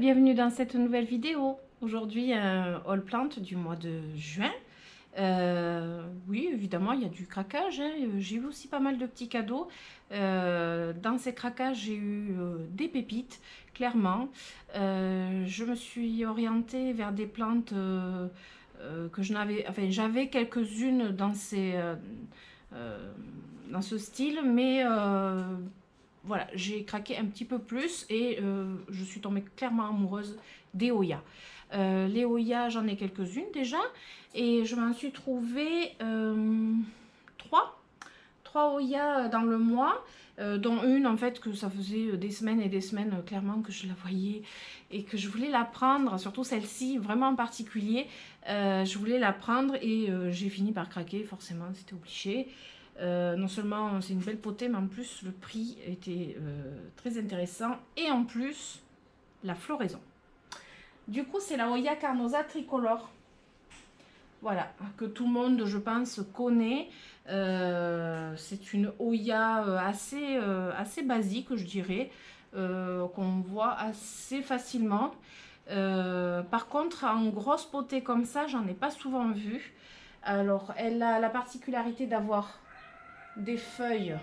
bienvenue dans cette nouvelle vidéo. Aujourd'hui, un haul plant du mois de juin. Oui, évidemment, il y a du craquage, hein. J'ai eu aussi pas mal de petits cadeaux. Dans ces craquages, j'ai eu des pépites, clairement. Je me suis orientée vers des plantes que je n'avais... Enfin, j'avais quelques-unes dans dans ce style, mais voilà, j'ai craqué un petit peu plus et je suis tombée clairement amoureuse des Hoya. Les Hoya, j'en ai quelques-unes déjà et je m'en suis trouvé trois Hoya dans le mois, dont une en fait que ça faisait des semaines et des semaines clairement que je la voyais et que je voulais la prendre, surtout celle-ci vraiment en particulier. Je voulais la prendre et j'ai fini par craquer, forcément c'était obligé. Non seulement c'est une belle potée, mais en plus le prix était très intéressant et en plus la floraison. Du coup, c'est la Hoya Carnosa tricolore. Voilà, que tout le monde, je pense, connaît. C'est une Hoya assez basique, je dirais, qu'on voit assez facilement. Par contre, en grosse potée comme ça, j'en ai pas souvent vu. Alors, elle a la particularité d'avoir des feuilles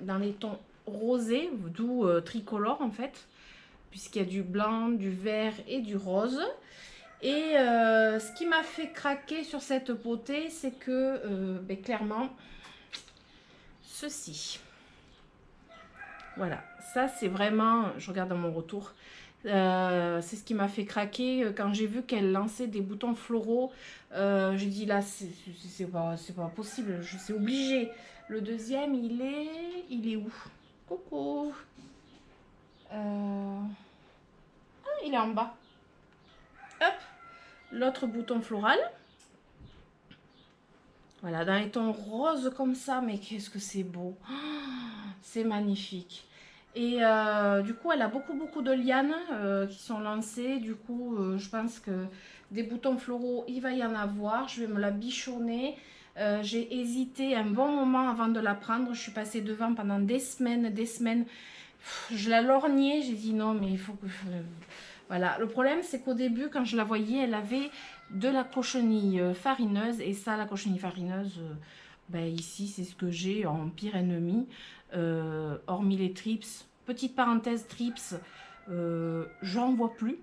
dans les tons rosés, d'où tricolore en fait, puisqu'il y a du blanc, du vert et du rose. Et ce qui m'a fait craquer sur cette potée, c'est que clairement, ceci. Voilà, ça c'est vraiment, je regarde dans mon retour, c'est ce qui m'a fait craquer quand j'ai vu qu'elle lançait des boutons floraux. J'ai dit là, c'est pas possible, c'est obligé. Le deuxième, il est où? Coucou. Ah, il est en bas. Hop, l'autre bouton floral. Voilà, dans les tons roses comme ça, mais qu'est-ce que c'est beau. Oh, c'est magnifique. Et du coup, elle a beaucoup de lianes qui sont lancées. Du coup, je pense que des boutons floraux, il va y en avoir. Je vais me la bichonner. J'ai hésité un bon moment avant de la prendre. Je suis passée devant pendant des semaines, des semaines. Je la lorgnais. J'ai dit non, mais il faut que... Voilà. Le problème, c'est qu'au début, quand je la voyais, elle avait de la cochenille farineuse. Et ça, la cochenille farineuse... ben ici, c'est ce que j'ai en pire ennemi, hormis les trips. Petite parenthèse, trips, j'en vois plus.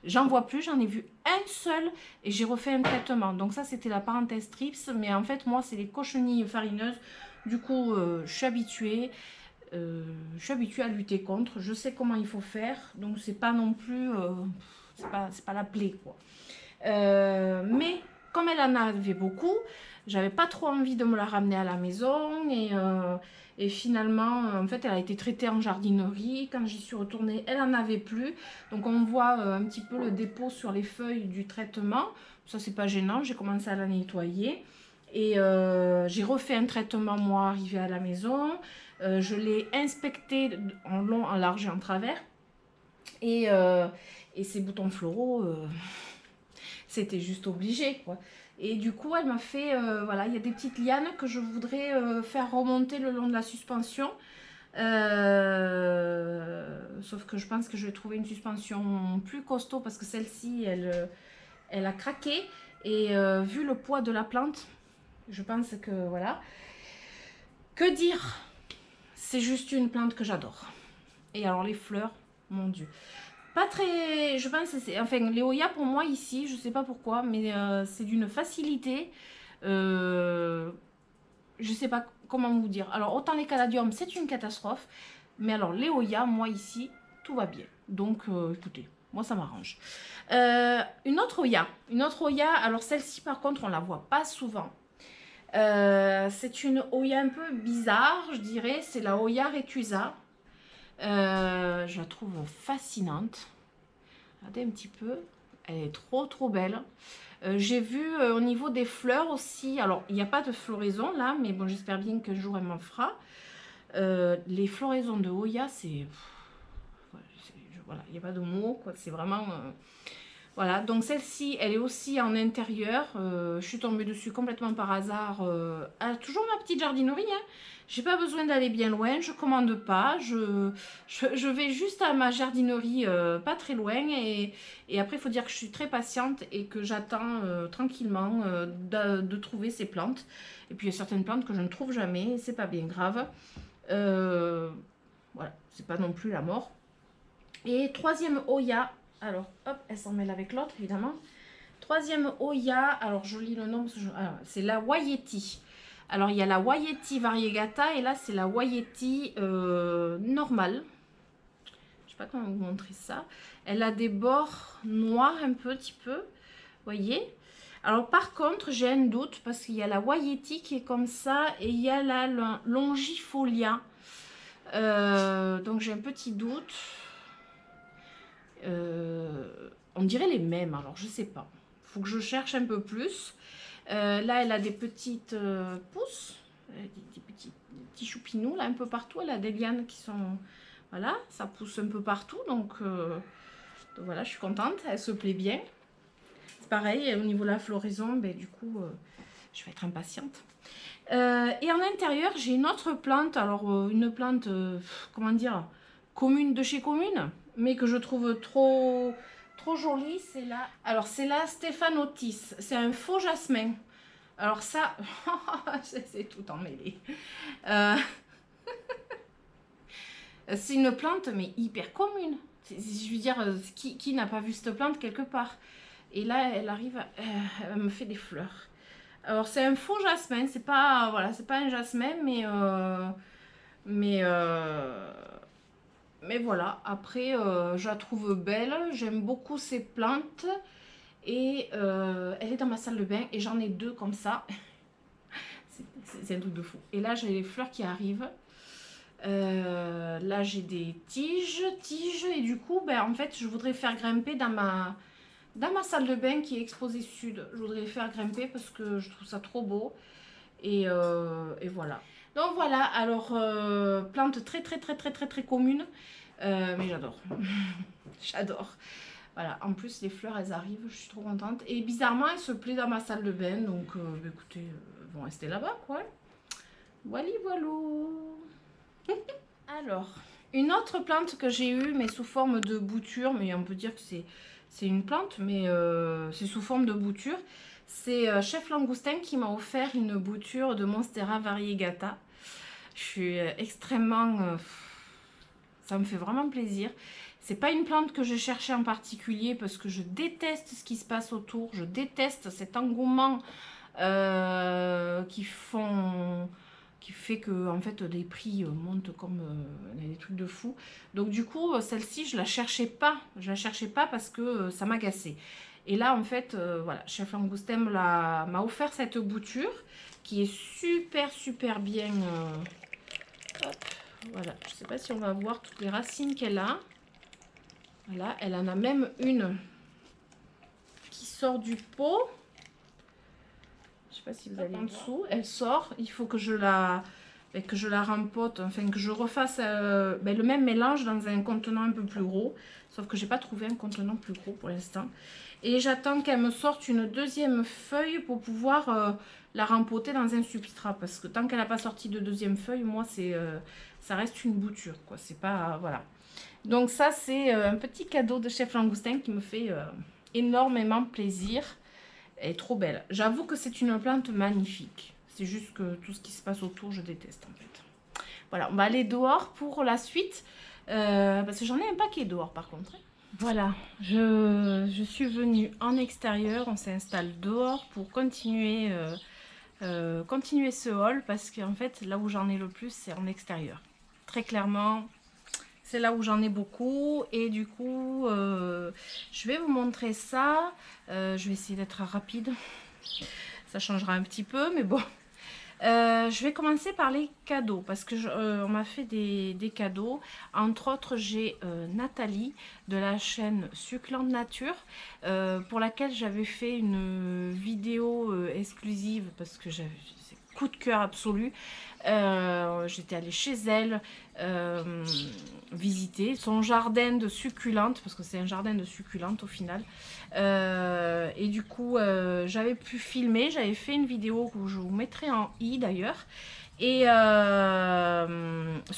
J'en vois plus, j'en ai vu un seul et j'ai refait un traitement. Donc ça, c'était la parenthèse trips. Mais en fait, moi, c'est les cochenilles farineuses. Du coup, je suis habituée. Je suis habituée à lutter contre. Je sais comment il faut faire. Donc, c'est pas non plus... c'est pas la plaie, quoi. Mais comme elle en avait beaucoup, j'avais pas trop envie de me la ramener à la maison et finalement en fait elle a été traitée en jardinerie. Quand j'y suis retournée, elle en avait plus, donc on voit un petit peu le dépôt sur les feuilles du traitement. Ça c'est pas gênant, j'ai commencé à la nettoyer et j'ai refait un traitement moi arrivé à la maison. Je l'ai inspecté en long, en large et en travers et ces boutons floraux c'était juste obligé, quoi. Et du coup, elle m'a fait, voilà, il y a des petites lianes que je voudrais faire remonter le long de la suspension. Sauf que je pense que je vais trouver une suspension plus costaud parce que celle-ci, elle a craqué. Et vu le poids de la plante, je pense que, voilà. Que dire? C'est juste une plante que j'adore. Et alors les fleurs, mon Dieu. Pas très, je pense, enfin les Hoya pour moi ici, je sais pas pourquoi, mais c'est d'une facilité. Je sais pas comment vous dire. Alors autant les caladiums c'est une catastrophe, mais alors les Hoya, moi ici, tout va bien. Donc écoutez, moi ça m'arrange. Une autre Hoya, alors celle-ci par contre on la voit pas souvent. C'est une Hoya un peu bizarre, je dirais, c'est la Hoya retusa. Je la trouve fascinante. Regardez un petit peu, elle est trop belle. J'ai vu au niveau des fleurs aussi, alors il n'y a pas de floraison là, mais bon j'espère bien qu'un jour elle m'en fera. Les floraisons de Hoya, c'est... Voilà, il n'y a pas de mots, quoi. C'est vraiment... Voilà, donc celle-ci, elle est aussi en intérieur. Je suis tombée dessus complètement par hasard. Toujours ma petite jardinerie. Hein. J'ai pas besoin d'aller bien loin. Je commande pas. Je vais juste à ma jardinerie, pas très loin. Et après, il faut dire que je suis très patiente et que j'attends tranquillement de trouver ces plantes. Et puis, il y a certaines plantes que je ne trouve jamais. C'est pas bien grave. Voilà, c'est pas non plus la mort. Et troisième Oya. Alors, hop, elle s'en mêle avec l'autre, évidemment. Troisième Oya, alors je lis le nom, c'est la Wayeti. Alors, il y a la Wayeti variegata, et là, c'est la Wayeti normale. Je sais pas comment vous montrer ça. Elle a des bords noirs un petit peu, voyez. Alors, par contre, j'ai un doute, parce qu'il y a la Wayeti qui est comme ça, et il y a la Longifolia. Donc, j'ai un petit doute. On dirait les mêmes, alors je sais pas. Faut que je cherche un peu plus. Là, elle a des petites pousses, des petits choupinous là un peu partout. Elle a des lianes qui sont, voilà, ça pousse un peu partout. Donc voilà, je suis contente. Elle se plaît bien. C'est pareil au niveau de la floraison, ben, du coup, je vais être impatiente. Et en intérieur, j'ai une autre plante. Alors une plante, comment dire, commune de chez commune, mais que je trouve trop jolie. C'est là. Alors c'est la Stéphanotis. C'est un faux jasmin. Alors ça, c'est tout emmêlé. C'est une plante mais hyper commune. Je veux dire, qui n'a pas vu cette plante quelque part? Et là, elle arrive, elle me fait des fleurs. Alors c'est un faux jasmin. C'est pas, voilà, c'est pas un jasmin, mais voilà, après, je la trouve belle. J'aime beaucoup ces plantes. Et elle est dans ma salle de bain. Et j'en ai deux comme ça. C'est un truc de fou. Et là, j'ai les fleurs qui arrivent. Là, j'ai des tiges. Et du coup, ben, en fait, je voudrais faire grimper dans ma salle de bain qui est exposée sud. Je voudrais faire grimper parce que je trouve ça trop beau. Et voilà. Donc voilà, alors plante très commune, mais j'adore. J'adore. Voilà, en plus les fleurs elles arrivent, je suis trop contente. Et bizarrement elle se plaît dans ma salle de bain, donc écoutez, elles vont rester là-bas quoi. Voilà, voilà. Alors, une autre plante que j'ai eue, mais sous forme de bouture, mais on peut dire que c'est une plante, mais c'est sous forme de bouture. C'est Chef Langoustin qui m'a offert une bouture de Monstera variegata. Je suis extrêmement... ça me fait vraiment plaisir. C'est pas une plante que j'ai cherchée en particulier parce que je déteste ce qui se passe autour. Je déteste cet engouement qui fait que en fait les prix montent comme des trucs de fou. Donc du coup celle-ci je la cherchais pas. Je la cherchais pas parce que ça m'agaçait. Et là en fait voilà, Chef Langoustin m'a offert cette bouture qui est super bien. Hop, voilà, je sais pas si on va voir toutes les racines qu'elle a. Voilà, elle en a même une qui sort du pot. Je sais pas si vous allez en dessous, elle sort. Il faut que je la rempote, enfin que je refasse le même mélange dans un contenant un peu plus gros. Sauf que j'ai pas trouvé un contenant plus gros pour l'instant. Et j'attends qu'elle me sorte une deuxième feuille pour pouvoir la rempoter dans un substrat. Parce que tant qu'elle n'a pas sorti de deuxième feuille, moi ça reste une bouture quoi. C'est pas voilà. Donc ça c'est un petit cadeau de Chef Langoustin qui me fait énormément plaisir. Elle est trop belle. J'avoue que c'est une plante magnifique. C'est juste que tout ce qui se passe autour, je déteste en fait. Voilà, on va aller dehors pour la suite. Parce que j'en ai un paquet dehors par contre. Voilà, je suis venue en extérieur. On s'installe dehors pour continuer ce haul. Parce qu'en fait, là où j'en ai le plus, c'est en extérieur. Très clairement... c'est là où j'en ai beaucoup et du coup je vais vous montrer ça. Je vais essayer d'être rapide, ça changera un petit peu mais bon. Je vais commencer par les cadeaux parce que on m'a fait des cadeaux. Entre autres j'ai Nathalie de la chaîne Succulente Nature pour laquelle j'avais fait une vidéo exclusive parce que c'est coup de cœur absolu. J'étais allée chez elle visiter son jardin de succulentes, parce que c'est un jardin de succulentes au final. Et du coup, j'avais pu filmer, j'avais fait une vidéo que je vous mettrai en i d'ailleurs. Et ce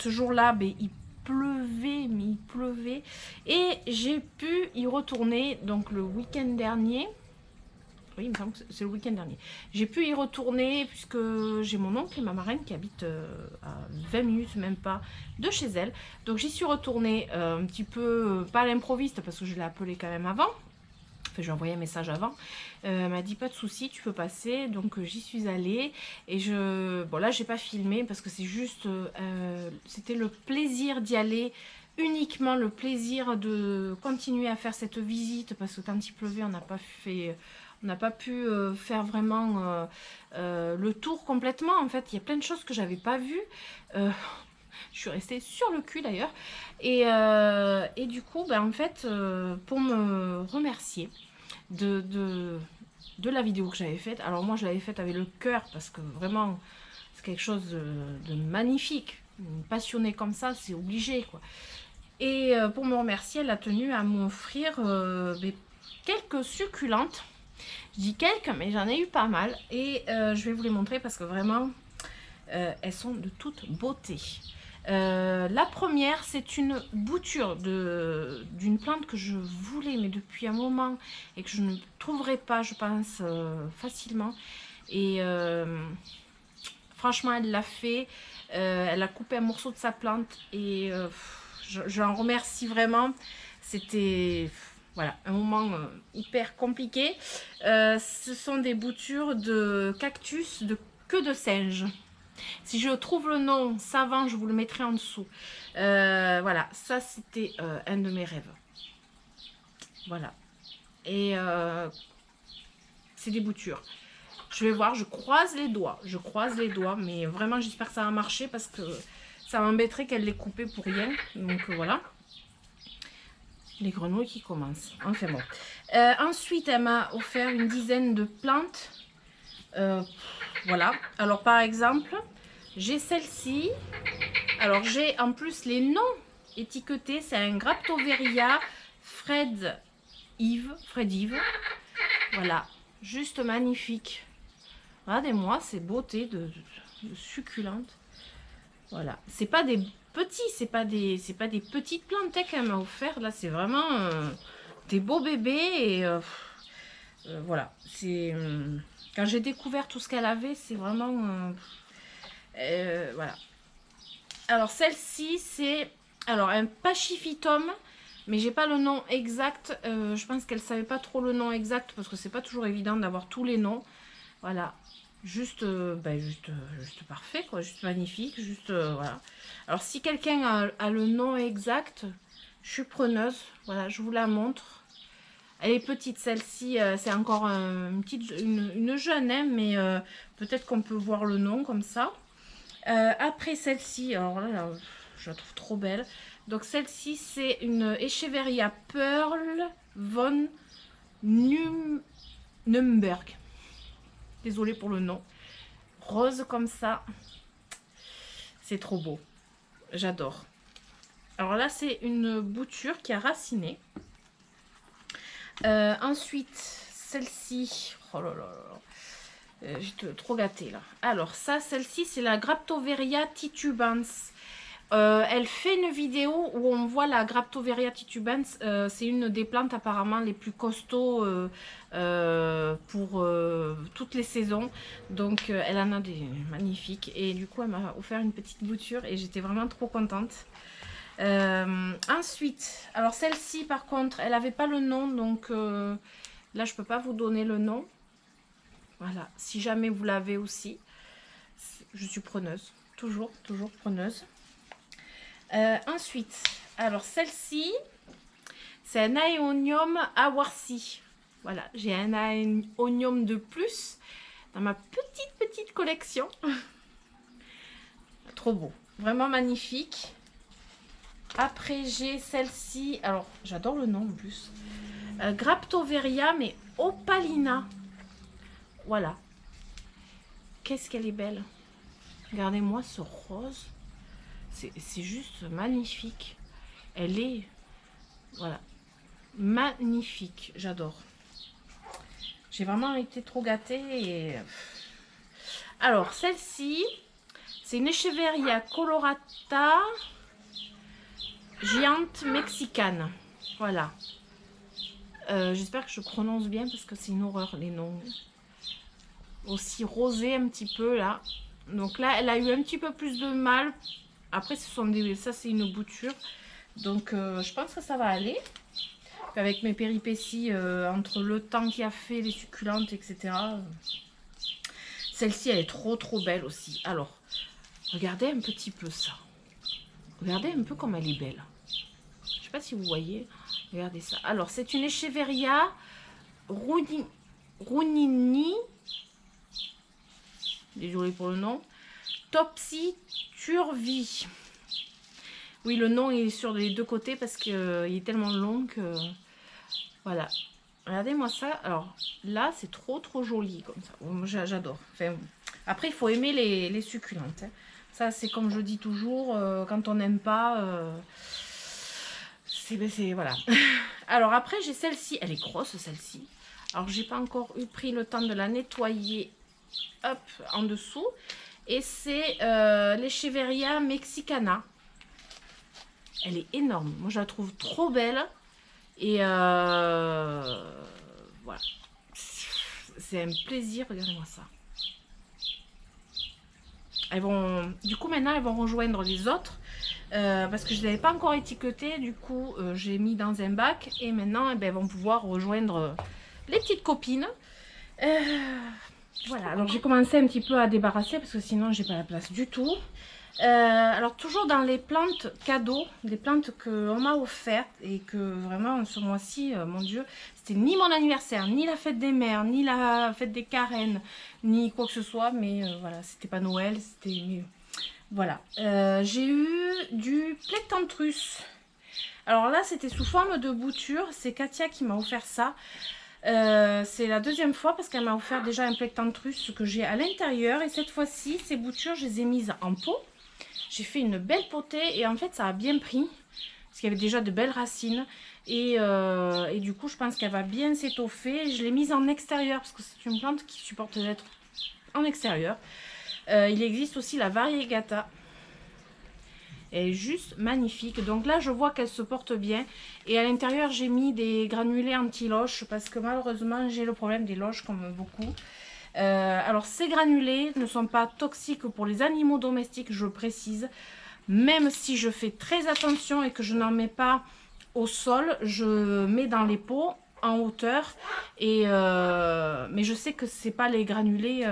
jour-là, ben, il pleuvait, mais il pleuvait. Et j'ai pu y retourner donc le week-end dernier. Oui, il me semble que c'est le week-end dernier. J'ai pu y retourner puisque j'ai mon oncle et ma marraine qui habitent à 20 minutes, même pas, de chez elle. Donc j'y suis retournée un petit peu, pas à l'improviste parce que je l'ai appelé quand même avant. Enfin, je lui ai envoyé un message avant. Elle m'a dit pas de souci, tu peux passer. Donc j'y suis allée. Et bon là, j'ai pas filmé parce que c'est juste, c'était le plaisir d'y aller. Uniquement le plaisir de continuer à faire cette visite parce que quand il pleuvait, on n'a pas fait... On n'a pas pu faire vraiment le tour complètement. En fait, il y a plein de choses que j'avais pas vues. Je suis restée sur le cul d'ailleurs. Et du coup, ben, en fait, pour me remercier de la vidéo que j'avais faite. Alors moi, je l'avais faite avec le cœur parce que vraiment, c'est quelque chose de magnifique. Une passionnée comme ça, c'est obligé, quoi. Et pour me remercier, elle a tenu à m'offrir quelques succulentes. Je dis quelques, mais j'en ai eu pas mal. Et je vais vous les montrer parce que vraiment, elles sont de toute beauté. La première, c'est une bouture d'une plante que je voulais, mais depuis un moment, et que je ne trouverai pas, je pense, facilement. Et franchement, elle l'a fait. Elle a coupé un morceau de sa plante et j'en remercie vraiment. C'était... Voilà, un moment hyper compliqué. Ce sont des boutures de cactus de queue de singe. Si je trouve le nom savant, je vous le mettrai en dessous. Voilà, ça c'était un de mes rêves. Voilà. Et c'est des boutures. Je vais voir, je croise les doigts. Je croise les doigts, mais vraiment j'espère que ça va marcher parce que ça m'embêterait qu'elle les coupée pour rien. Donc voilà. Les grenouilles qui commencent. Enfin bon. Ensuite, elle m'a offert une dizaine de plantes. Voilà. Alors, par exemple, j'ai celle-ci. Alors, j'ai en plus les noms étiquetés. C'est un Graptoveria Fred Yves. Voilà. Juste magnifique. Regardez-moi ces beautés de succulentes. Voilà. C'est pas des petits, c'est pas des petites plantes qu'elle m'a offert. Là, c'est vraiment des beaux bébés. Et voilà. C'est quand j'ai découvert tout ce qu'elle avait, c'est vraiment voilà. Alors celle-ci, c'est alors un pachyphytum, mais j'ai pas le nom exact. Je pense qu'elle savait pas trop le nom exact parce que c'est pas toujours évident d'avoir tous les noms. Voilà. Juste, juste parfait, quoi, juste magnifique, juste, voilà. Alors, si quelqu'un a le nom exact, je suis preneuse, voilà, je vous la montre. Elle est petite, celle-ci, c'est encore une jeune, hein, mais peut-être qu'on peut voir le nom comme ça. Après celle-ci, alors là, je la trouve trop belle. Donc, celle-ci, c'est une Echeveria Pearl von Nürnberg. Désolée pour le nom. Rose comme ça. C'est trop beau. J'adore. Alors là, c'est une bouture qui a raciné. Ensuite, celle-ci. Oh là là là. J'ai trop gâté là. Alors ça, celle-ci, c'est la Graptoveria titubans. Elle fait une vidéo où on voit la Graptoveria titubans. C'est une des plantes apparemment les plus costauds pour toutes les saisons. Donc elle en a des magnifiques. Et du coup elle m'a offert une petite bouture et j'étais vraiment trop contente. Ensuite, alors celle-ci par contre, elle n'avait pas le nom. Donc là je peux pas vous donner le nom. Voilà, si jamais vous l'avez aussi. Je suis preneuse. Toujours preneuse. Ensuite, alors celle-ci, c'est un Aeonium awarsi. Voilà, j'ai un Aeonium de plus dans ma petite collection. Trop beau, vraiment magnifique. Après, j'ai celle-ci, alors j'adore le nom en plus. Graptoveria, mais opalina. Voilà. Qu'est-ce qu'elle est belle. Regardez-moi ce rose. C'est juste magnifique. Elle est, voilà, magnifique. J'adore. J'ai vraiment été trop gâtée. Et... alors, celle-ci, c'est une Echeveria colorata Giante Mexicaine. Voilà. J'espère que je prononce bien parce que c'est une horreur les noms. Aussi rosé un petit peu là. Donc là, elle a eu un petit peu plus de mal. Après, ça c'est une bouture. Donc je pense que ça va aller. Avec mes péripéties, entre le temps qu'il a fait, les succulentes, etc. Celle-ci, elle est trop belle aussi. Alors, regardez un petit peu ça. Regardez un peu comme elle est belle. Je ne sais pas si vous voyez. Regardez ça. Alors, c'est une Echeveria Runini. Désolée pour le nom. Topsy Turvy. Oui, le nom est sur les deux côtés parce qu'il est tellement long que... voilà. Regardez-moi ça. Alors là, c'est trop joli comme ça. Moi, j'adore. Enfin, après, il faut aimer les succulentes. Hein. Ça, c'est comme je dis toujours, quand on n'aime pas... c'est voilà. Alors après, j'ai celle-ci. Elle est grosse, celle-ci. Alors, j'ai pas encore pris le temps de la nettoyer. Hop, en dessous. Et c'est l'Echeveria Mexicana. Elle est énorme. Moi, je la trouve trop belle. Et voilà. C'est un plaisir. Regardez-moi ça. Elles vont, du coup, maintenant, elles vont rejoindre les autres. Parce que je ne les avais pas encore étiquetées. Du coup, j'ai mis dans un bac. Et maintenant, eh ben, elles vont pouvoir rejoindre les petites copines. Voilà. Alors, j'ai commencé un petit peu à débarrasser. Parce que sinon, j'ai pas la place du tout. Alors toujours dans les plantes cadeaux, des plantes qu'on m'a offertes et que vraiment ce mois-ci, mon Dieu, c'était ni mon anniversaire, ni la fête des mères, ni la fête des carènes, ni quoi que ce soit, mais voilà, c'était pas Noël, c'était... voilà. J'ai eu du Plectantrus. Alors là, c'était sous forme de bouture, c'est Katia qui m'a offert ça. C'est la deuxième fois parce qu'elle m'a offert déjà un Plectantrus que j'ai à l'intérieur et cette fois-ci, ces boutures, je les ai mises en pot. J'ai fait une belle potée et en fait ça a bien pris parce qu'il y avait déjà de belles racines et du coup je pense qu'elle va bien s'étoffer. Je l'ai mise en extérieur parce que c'est une plante qui supporte d'être en extérieur. Il existe aussi la Variegata. Elle est juste magnifique. Donc là je vois qu'elle se porte bien et à l'intérieur j'ai mis des granulés anti-loches parce que malheureusement j'ai le problème des loches comme beaucoup. Alors ces granulés ne sont pas toxiques pour les animaux domestiques, je précise, même si je fais très attention et que je n'en mets pas au sol, je mets dans les pots en hauteur et mais je sais que c'est pas les granulés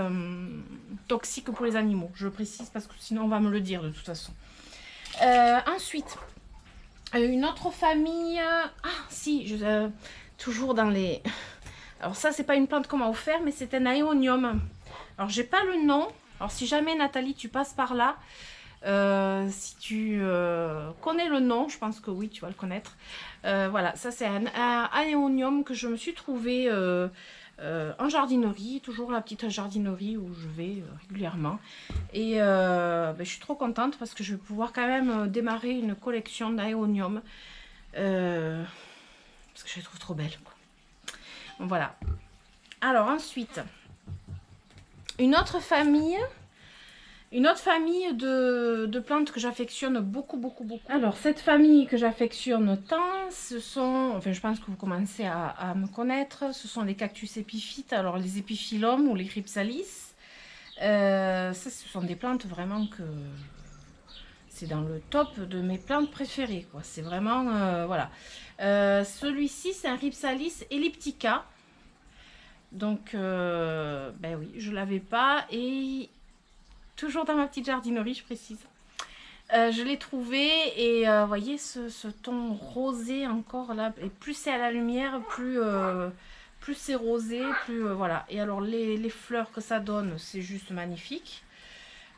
toxiques pour les animaux, je précise parce que sinon on va me le dire de toute façon. Ensuite une autre famille, toujours dans les... Alors ça, c'est pas une plante qu'on m'a offert, mais c'est un aéonium. Alors, j'ai pas le nom. Alors, si jamais, Nathalie, tu passes par là, si tu connais le nom, je pense que oui, tu vas le connaître. Voilà, ça, c'est un aéonium que je me suis trouvé en jardinerie. Toujours la petite jardinerie où je vais régulièrement. Et je suis trop contente parce que je vais pouvoir quand même démarrer une collection d'aéonium. Parce que je les trouve trop belles, quoi. Voilà. Alors ensuite, une autre famille de plantes que j'affectionne beaucoup. Alors cette famille que j'affectionne tant, ce sont, enfin je pense que vous commencez à me connaître, ce sont les cactus épiphytes, alors les épiphyllums ou les crypsalis. Ça, ce sont des plantes vraiment que c'est dans le top de mes plantes préférées, quoi. C'est vraiment, voilà. Celui-ci, c'est un Rhipsalis elliptica. Donc, ben oui, je l'avais pas. Et toujours dans ma petite jardinerie, je précise. Je l'ai trouvé et vous voyez ce ton rosé encore là. Et plus c'est à la lumière, plus c'est rosé, plus voilà. Et alors les fleurs que ça donne, c'est juste magnifique.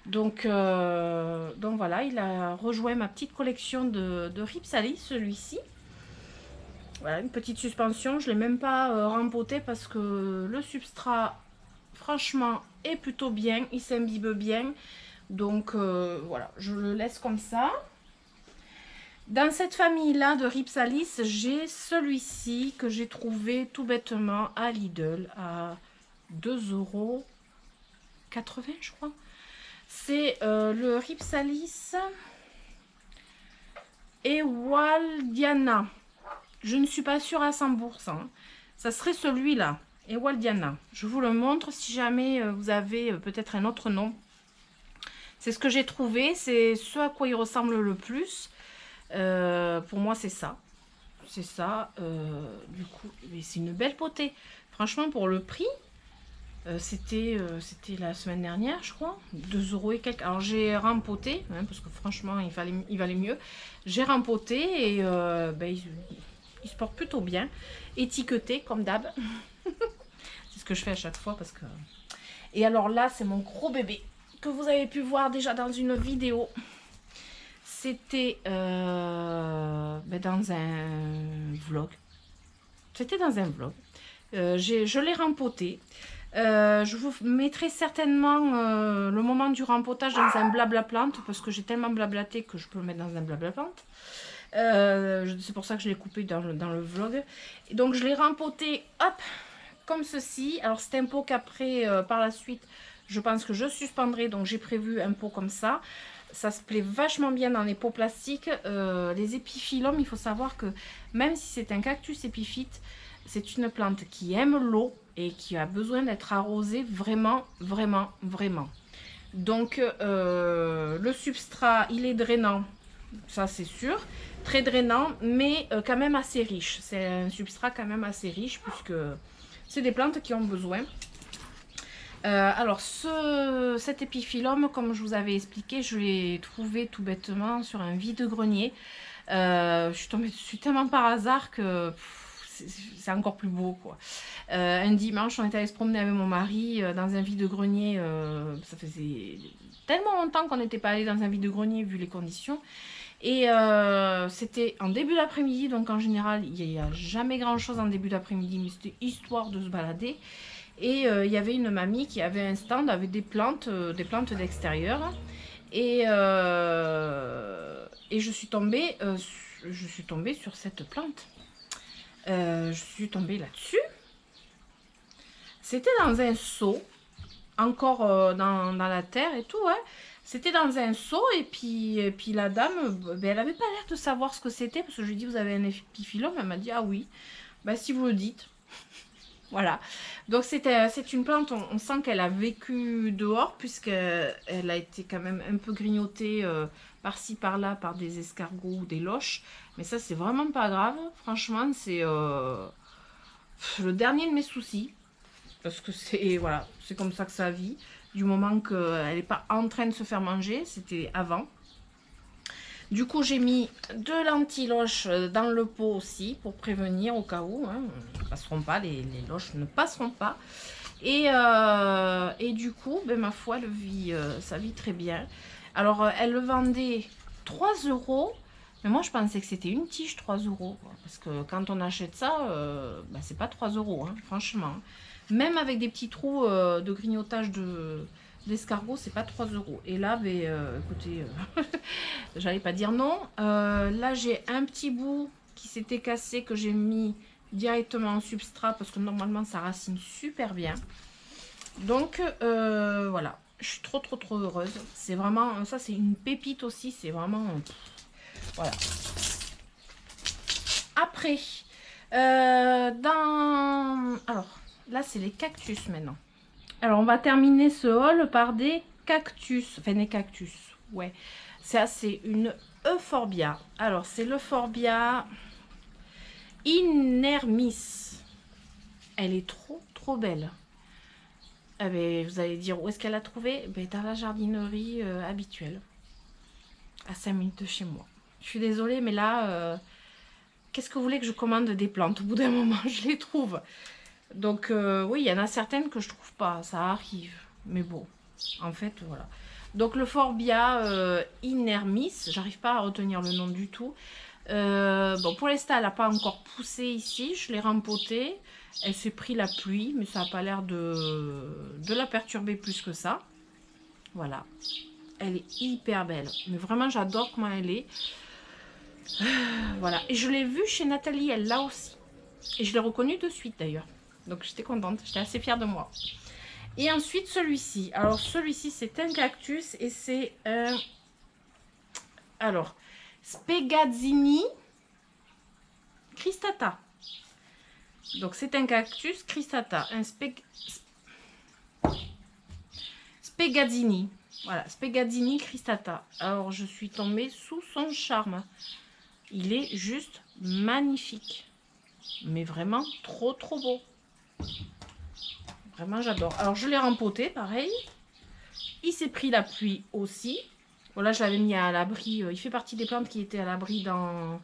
Donc voilà, il a rejoint ma petite collection de Rhipsalis, celui-ci. Voilà, une petite suspension. Je ne l'ai même pas rempoté parce que le substrat, franchement, est plutôt bien. Il s'imbibe bien. Donc voilà, je le laisse comme ça. Dans cette famille-là de Ripsalis, j'ai celui-ci que j'ai trouvé tout bêtement à Lidl à 2,80 € je crois. C'est le Ripsalis Ewaldiana. Je ne suis pas sûre à 100%. Ça serait celui-là, Ewaldiana. Je vous le montre si jamais vous avez peut-être un autre nom. C'est ce que j'ai trouvé, c'est ce à quoi il ressemble le plus. Pour moi, c'est ça. C'est ça. Du coup, c'est une belle potée. Franchement, pour le prix, c'était la semaine dernière, je crois. 2 € et quelques. Alors, j'ai rempoté, hein, parce que franchement, il valait mieux. J'ai rempoté et il se porte plutôt bien. Étiqueté, comme d'hab. C'est ce que je fais à chaque fois. Parce que... Et alors là, c'est mon gros bébé que vous avez pu voir déjà dans une vidéo. C'était dans un vlog. C'était dans un vlog. Je l'ai rempoté. Je vous mettrai certainement le moment du rempotage dans un blabla plante parce que j'ai tellement blablaté que je peux le mettre dans un blabla plante. C'est pour ça que je l'ai coupé dans le vlog. Et donc je l'ai rempoté, hop, comme ceci. Alors c'est un pot qu'après, par la suite, je pense que je suspendrai. Donc j'ai prévu un pot comme ça. Ça se plaît vachement bien dans les pots plastiques. Les épiphyllums, il faut savoir que même si c'est un cactus épiphyte, c'est une plante qui aime l'eau et qui a besoin d'être arrosée vraiment, vraiment, vraiment. Donc le substrat, il est drainant, ça c'est sûr. Très drainant, mais quand même assez riche. C'est un substrat quand même assez riche puisque c'est des plantes qui ont besoin. Alors, cet épiphyllum, comme je vous avais expliqué, je l'ai trouvé tout bêtement sur un vide-grenier. Je suis tombée dessus tellement par hasard que c'est encore plus beau, quoi. Un dimanche, on est allé se promener avec mon mari dans un vide-grenier. Ça faisait tellement longtemps qu'on n'était pas allé dans un vide-grenier vu les conditions. Et c'était en début d'après-midi, donc en général, il n'y a jamais grand-chose en début d'après-midi, mais c'était histoire de se balader. Et il y avait une mamie qui avait un stand avec des plantes d'extérieur. Et je suis tombée sur cette plante. Je suis tombée là-dessus. C'était dans un seau, encore dans la terre et tout, hein. C'était dans un seau et puis la dame, elle avait pas l'air de savoir ce que c'était parce que je lui ai dit vous avez un épiphyllum, elle m'a dit ah oui, si vous le dites. Voilà, donc c'est une plante, on sent qu'elle a vécu dehors puisqu'elle a été quand même un peu grignotée par-ci par-là par des escargots ou des loches. Mais ça c'est vraiment pas grave, franchement c'est le dernier de mes soucis. Parce que c'est voilà, c'est comme ça que ça vit. Du moment qu'elle n'est pas en train de se faire manger, c'était avant. Du coup, j'ai mis 2 lentilles loches dans le pot aussi pour prévenir au cas où. Hein, ne passeront pas, les loches ne passeront pas. Et du coup, ma foi, ça vit très bien. Alors, elle le vendait 3 €. Mais moi, je pensais que c'était une tige 3 €. Parce que quand on achète ça, c'est pas 3 €, hein, franchement. Même avec des petits trous de grignotage d'escargot, c'est pas 3 €. Et là, écoutez, j'allais pas dire non. Là, j'ai un petit bout qui s'était cassé que j'ai mis directement en substrat parce que normalement, ça racine super bien. Donc, voilà. Je suis trop heureuse. C'est vraiment, ça, c'est une pépite aussi. C'est vraiment, voilà. Après, alors, là, c'est les cactus maintenant. Alors, on va terminer ce haul par des cactus. Enfin, des cactus, ouais. Ça, c'est une euphorbia. Alors, c'est l'euphorbia inermis. Elle est trop belle. Vous allez dire, où est-ce qu'elle a trouvé? Dans la jardinerie habituelle. À 5 minutes de chez moi. Je suis désolée, mais là, qu'est-ce que vous voulez que je commande des plantes? Au bout d'un moment, je les trouve. Donc, oui, il y en a certaines que je trouve pas. Ça arrive. Mais bon, en fait, voilà. Donc, le Forbia inermis, j'arrive pas à retenir le nom du tout. Bon, pour l'instant, elle n'a pas encore poussé ici. Je l'ai rempotée. Elle s'est pris la pluie, mais ça n'a pas l'air de la perturber plus que ça. Voilà. elle est hyper belle. Mais vraiment, j'adore comment elle est. Voilà. Et je l'ai vue chez Nathalie, elle l'a aussi. Et je l'ai reconnue de suite d'ailleurs. Donc j'étais contente, j'étais assez fière de moi. Et ensuite celui-ci. Alors celui-ci c'est un cactus et c'est un... Alors, Spegazzini cristata. Donc c'est un cactus cristata. Un Spegazzini. Voilà, Spegazzini cristata. Alors je suis tombée sous son charme. Il est juste magnifique. Mais vraiment trop beau. Vraiment j'adore. Alors je l'ai rempoté pareil. Il s'est pris la pluie aussi. Voilà, je l'avais mis à l'abri. Il fait partie des plantes qui étaient à l'abri dans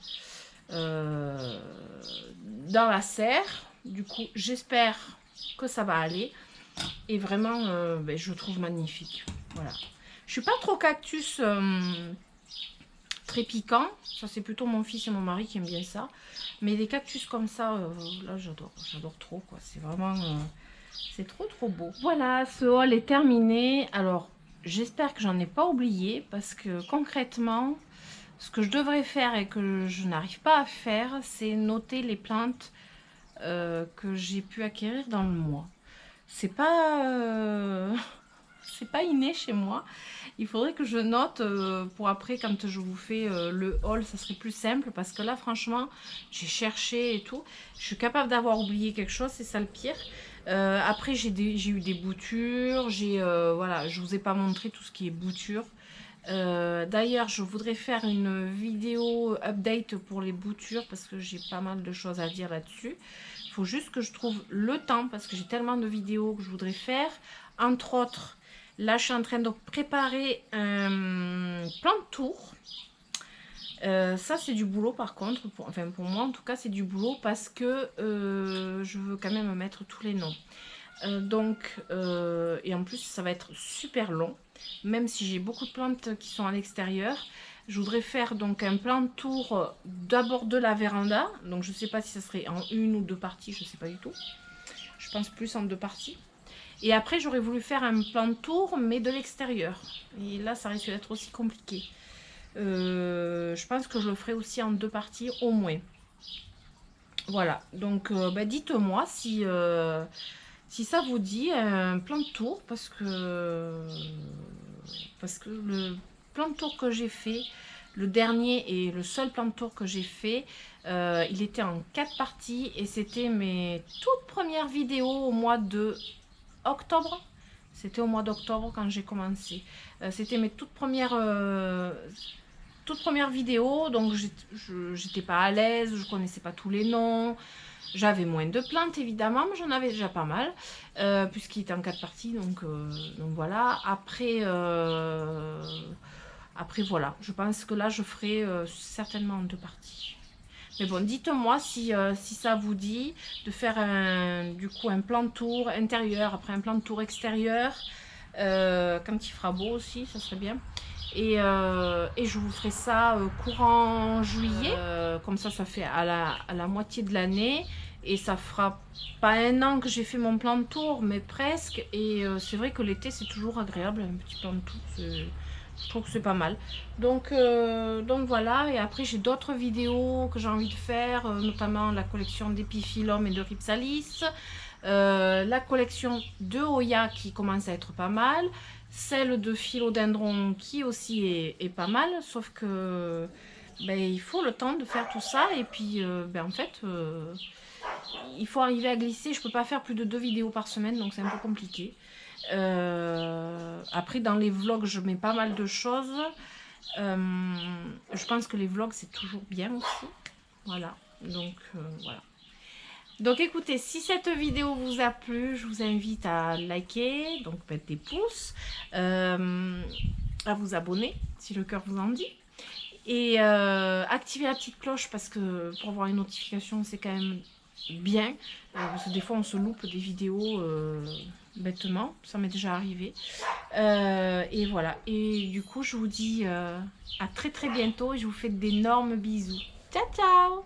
la serre. Du coup j'espère que ça va aller. Et vraiment ben, je le trouve magnifique. Voilà. Je suis pas trop cactus très piquant. Ça c'est plutôt mon fils et mon mari qui aiment bien ça. Mais les cactus comme ça, là j'adore trop quoi. C'est vraiment, c'est trop beau. Voilà, ce haul est terminé. Alors j'espère que j'en ai pas oublié parce que concrètement, ce que je devrais faire et que je n'arrive pas à faire, c'est noter les plantes que j'ai pu acquérir dans le mois. C'est pas inné chez moi. Il faudrait que je note pour après quand je vous fais le haul, ça serait plus simple parce que là franchement j'ai cherché et tout. Je suis capable d'avoir oublié quelque chose, c'est ça le pire. Après j'ai eu des boutures, voilà, je vous ai pas montré tout ce qui est boutures. D'ailleurs je voudrais faire une vidéo update pour les boutures parce que j'ai pas mal de choses à dire là-dessus. Il faut juste que je trouve le temps parce que j'ai tellement de vidéos que je voudrais faire. Entre autres, là, je suis en train de préparer un plan de tour. Ça, c'est du boulot par contre. Enfin, pour moi, en tout cas, c'est du boulot parce que je veux quand même mettre tous les noms. Et en plus, ça va être super long. Même si j'ai beaucoup de plantes qui sont à l'extérieur. Je voudrais faire donc un plan de tour d'abord de la véranda. Donc, je ne sais pas si ça serait en une ou deux parties. Je ne sais pas du tout. Je pense plus en deux parties. Et après, j'aurais voulu faire un plan de tour, mais de l'extérieur. Et là, ça risque d'être aussi compliqué. Je pense que je le ferai aussi en deux parties, au moins. Voilà. Donc, bah, dites-moi si ça vous dit un plan de tour. Parce que le plan de tour que j'ai fait, le dernier et le seul plan de tour que j'ai fait, il était en 4 parties. Et c'était mes toutes premières vidéos au mois de... octobre, c'était au mois d'octobre quand j'ai commencé. C'était mes toutes premières vidéos, donc j'étais pas à l'aise, je connaissais pas tous les noms, j'avais moins de plantes évidemment, mais j'en avais déjà pas mal, puisqu'il était en 4 parties, donc voilà. Après voilà, je pense que là je ferai certainement en 2 parties. Mais bon, dites-moi si ça vous dit de faire du coup un plan de tour intérieur, après un plan de tour extérieur, quand il fera beau aussi, ça serait bien. Et je vous ferai ça courant juillet, comme ça fait à la moitié de l'année. Et ça fera pas un an que j'ai fait mon plan de tour, mais presque. Et c'est vrai que l'été c'est toujours agréable, un petit plan de tour, je trouve que c'est pas mal. Donc voilà, et après j'ai d'autres vidéos que j'ai envie de faire, notamment la collection d'Epiphyllum et de Rhipsalis, la collection de Hoya qui commence à être pas mal, celle de Philodendron qui aussi est pas mal, sauf que ben, il faut le temps de faire tout ça, et puis ben, en fait il faut arriver à glisser. Je peux pas faire plus de 2 vidéos par semaine, donc c'est un peu compliqué. Après dans les vlogs je mets pas mal de choses. Je pense que les vlogs c'est toujours bien aussi. Voilà, donc voilà. Donc écoutez, si cette vidéo vous a plu, je vous invite à liker, donc mettre des pouces, à vous abonner si le cœur vous en dit, et activer la petite cloche parce que pour avoir une notification c'est quand même bien, parce que des fois on se loupe des vidéos bêtement, ça m'est déjà arrivé. Et voilà, et du coup je vous dis à très bientôt et je vous fais d'énormes bisous. Ciao ciao.